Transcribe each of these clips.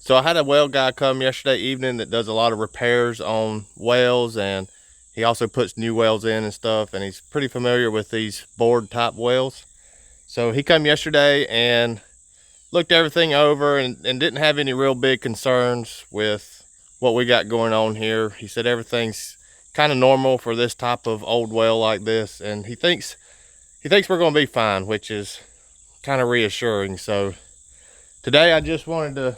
So I had a well guy come yesterday evening that does a lot of repairs on wells, and he also puts new wells in and stuff, and he's pretty familiar with these board type wells. So he come yesterday and looked everything over and didn't have any real big concerns with what we got going on here. He said everything's kind of normal for this type of old well like this, and he thinks we're going to be fine, which is kind of reassuring. So today I just wanted to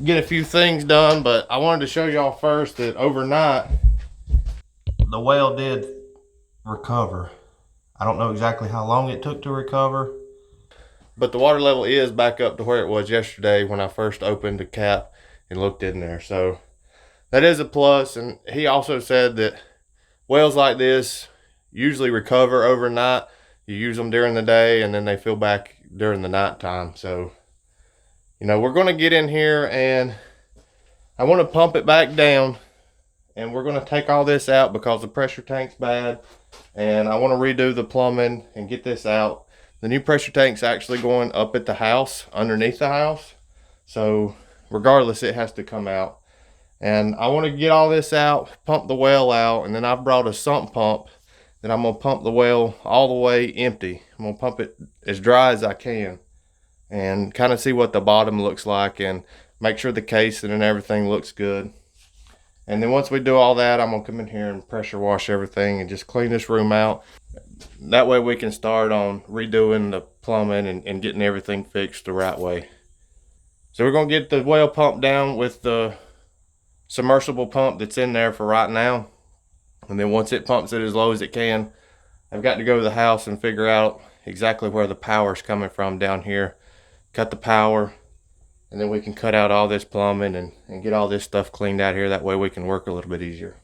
get a few things done, but I wanted to show y'all first that overnight the well did recover. I don't know exactly how long it took to recover, but the water level is back up to where it was yesterday when I first opened the cap and looked in there. So that is a plus. And he also said that wells like this usually recover overnight. You use them during the day and then they fill back during the night time. So, you know, we're going to get in here and I want to pump it back down, and we're going to take all this out because the pressure tank's bad, and I want to redo the plumbing and get this out. The new pressure tank's actually going up at the house, underneath the house, so regardless it has to come out. And I want to get all this out, pump the well out, and then I've brought a sump pump that I'm going to pump the well all the way empty. I'm going to pump it as dry as I can and kind of see what the bottom looks like and make sure the casing and everything looks good. And then once we do all that, I'm gonna come in here and pressure wash everything and just clean this room out. That way we can start on redoing the plumbing and getting everything fixed the right way. So we're gonna get the well pumped down with the submersible pump that's in there for right now. And then once it pumps it as low as it can, I've got to go to the house and figure out exactly where the power is coming from down here. Cut the power, and then we can cut out all this plumbing and get all this stuff cleaned out here. That way we can work a little bit easier.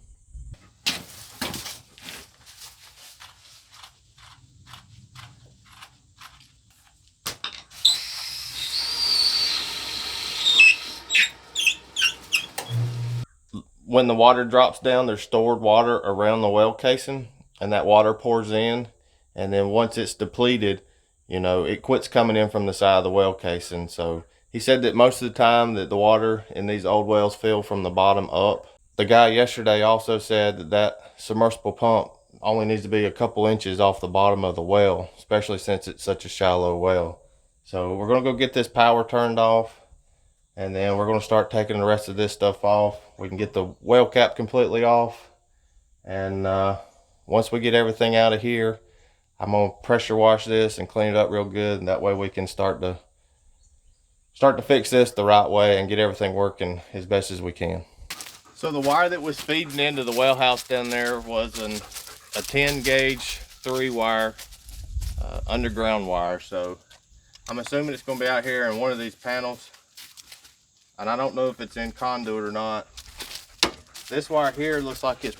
When the water drops down, there's stored water around the well casing, and that water pours in, and then once it's depleted, you know, it quits coming in from the side of the well casing. So he said that most of the time that the water in these old wells fill from the bottom up. The guy yesterday also said that that submersible pump only needs to be a couple inches off the bottom of the well, especially since it's such a shallow well. So we're going to go get this power turned off, and then we're going to start taking the rest of this stuff off. We can get the well cap completely off, and once we get everything out of here, I'm going to pressure wash this and clean it up real good, and that way we can start to fix this the right way and get everything working as best as we can. So the wire that was feeding into the well house down there was a 10 gauge 3-wire underground wire. So I'm assuming it's going to be out here in one of these panels, and I don't know if it's in conduit or not. This wire here looks like it's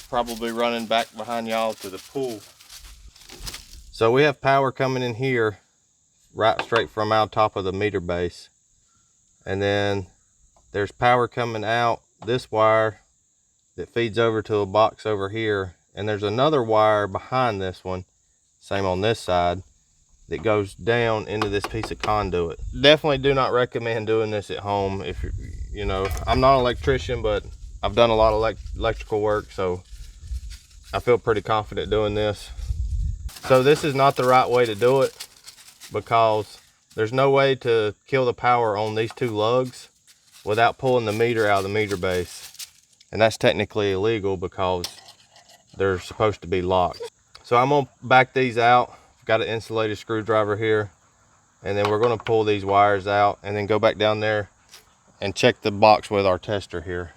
probably running back behind y'all to the pool. So we have power coming in here right straight from out top of the meter base, and then there's power coming out this wire that feeds over to a box over here, and there's another wire behind this one, same on this side, that goes down into this piece of conduit. Definitely do not recommend doing this at home. If you know, I'm not an electrician, but I've done a lot of electrical work, so I feel pretty confident doing this. So this is not the right way to do it, because there's no way to kill the power on these two lugs without pulling the meter out of the meter base. And that's technically illegal because they're supposed to be locked. So I'm gonna back these out. I've got an insulated screwdriver here, and then we're gonna pull these wires out and then go back down there and check the box with our tester here.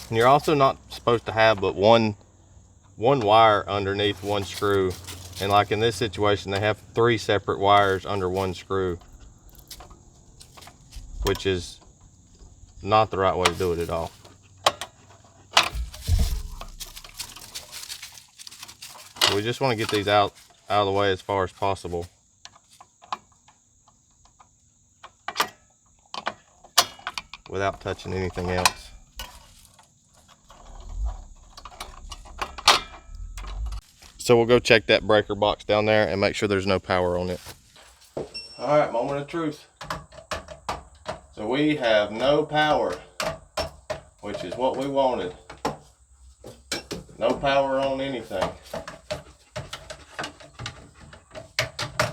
And you're also not supposed to have but one wire underneath one screw. And like in this situation, they have 3 separate wires under one screw, which is not the right way to do it at all. We just want to get these out of the way as far as possible. without touching anything else. So we'll go check that breaker box down there and make sure there's no power on it. All right, moment of truth. So we have no power, which is what we wanted. No power on anything.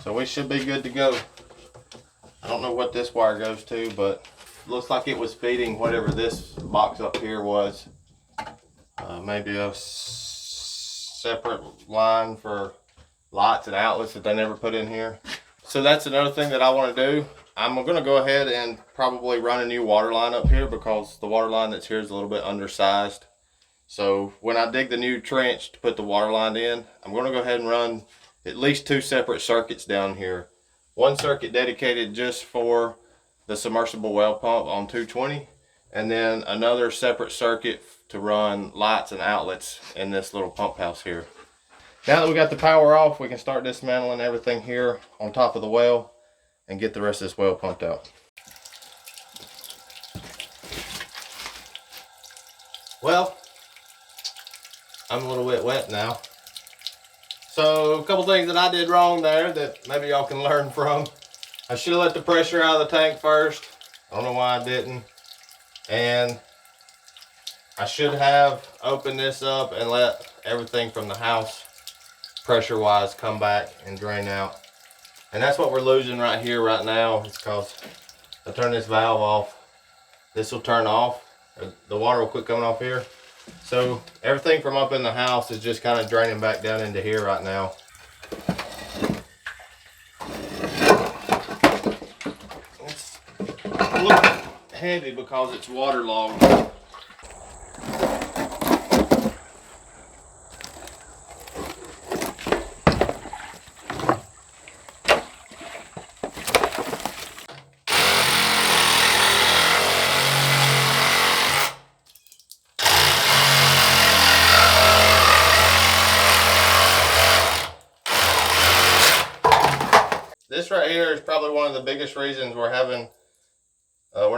So we should be good to go. I don't know what this wire goes to, but looks like it was feeding whatever this box up here was. Maybe a separate line for lights and outlets that they never put in here. So that's another thing that I want to do. I'm going to go ahead and probably run a new water line up here because the water line that's here is a little bit undersized. So when I dig the new trench to put the water line in, I'm going to go ahead and run at least 2 separate circuits down here. One circuit dedicated just for the submersible well pump on 220, and then another separate circuit to run lights and outlets in this little pump house here. Now that we got the power off, we can start dismantling everything here on top of the well and get the rest of this well pumped out. Well, I'm a little bit wet now. So a couple things that I did wrong there that maybe y'all can learn from. I should have let the pressure out of the tank first. I don't know why I didn't. And I should have opened this up and let everything from the house pressure wise come back and drain out. And that's what we're losing right here right now. It's because I turn this valve off, this will turn off, the water will quit coming off here. So everything from up in the house is just kind of draining back down into here right now. It's a little heavy because it's waterlogged. This right here is probably one of the biggest reasons we're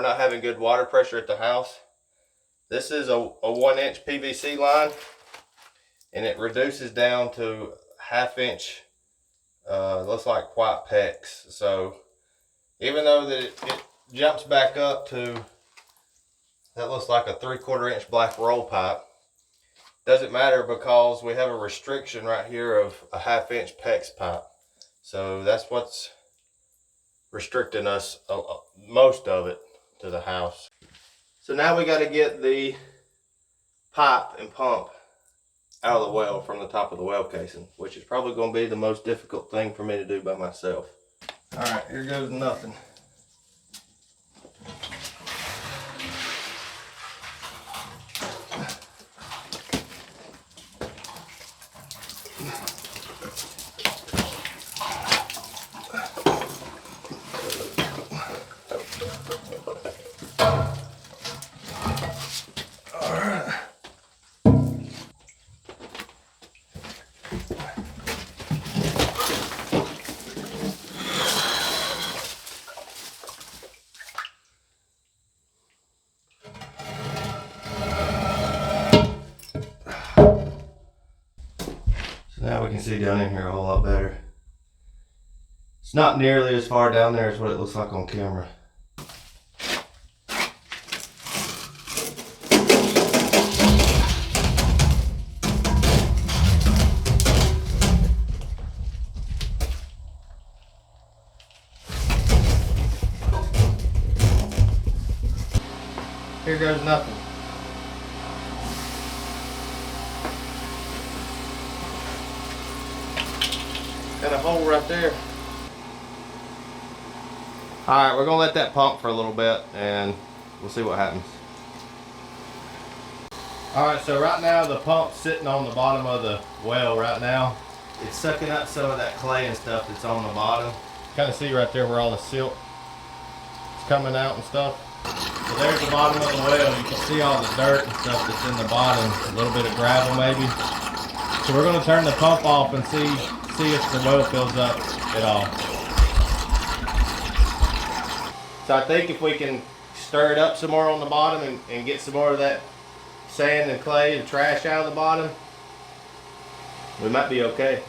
not having good water pressure at the house. This is a 1-inch PVC line, and it reduces down to 1/2 inch. Looks like white PEX. So even though that it jumps back up to, that looks like a 3/4 inch black roll pipe, doesn't matter because we have a restriction right here of a 1/2 inch PEX pipe. So that's what's restricting us, most of it, to the house. So now we got to get the pipe and pump out of the well from the top of the well casing, which is probably going to be the most difficult thing for me to do by myself. All right, here goes nothing. Now we can see down in here a whole lot better. It's not nearly as far down there as what it looks like on camera. Here goes nothing. Got a hole right there. Alright, we're gonna let that pump for a little bit and we'll see what happens. Alright, so right now the pump's sitting on the bottom of the well right now. It's sucking up some of that clay and stuff that's on the bottom. Kind of see right there where all the silt is coming out and stuff. So there's the bottom of the well. You can see all the dirt and stuff that's in the bottom. A little bit of gravel maybe. So we're gonna turn the pump off and see if the well fills up at all. So I think if we can stir it up some more on the bottom and get some more of that sand and clay and trash out of the bottom, we might be okay.